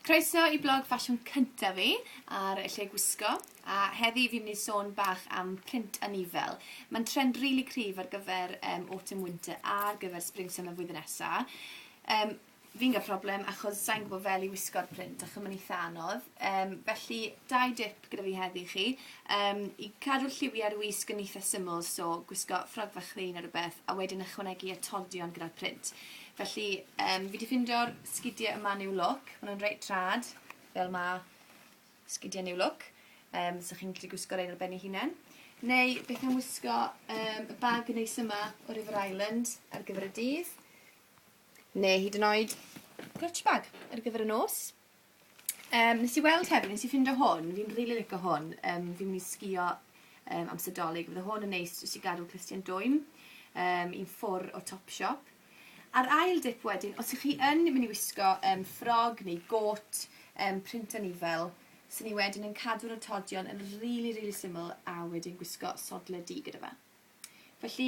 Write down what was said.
Croeso I blog ffasiwn cyntaf fi ar y Lle Gwisgo, a heddi fi'n mynd I sôn bach am print anifail. Mae'n trend rili cryf ar gyfer autumn-winter a ar gyfer spring-summer flwyddyn nesaf. Fi'n cael problem achos sa'n gwybod fel I wisgo'r print achos mae'n eitha anodd. Felly, dau dip gyda fi heddi chi. I cadw'r lliwi ar wisg yn eitha syml, so gwisgo ffrog fach ddyn ar rhywbeth, a wedyn ychwanegu atodion gyda'r print. Felly, fi wedi ffindio'r sgidiau yma New Look. Maen nhw'n reit trad, fel mae sgidiau New Look. So chi'n gallu gwisgo rhaid ar ben I hunain. Neu, beth am wisgo y bag yn neis yma o River Island ar gyfer y dydd. Neu, hyd yn oed, clutch bag ar gyfer y nos. Nes I weld hefyd, nes I ffindio hwn, fi'n rili licio hwn. Fi'n mynd I sgio amser dolyg. Fydde hwn yn neis jyst I gadw Christian dwym. Un ffwr o Topshop. A'r ail dip wedyn, os ych chi yn mynd I wisgo ffrog neu got print anifail, sy'n ni wedyn yn cadw'r atodion yn rili syml a wedyn gwisgo sodle di gyda fe. Felly,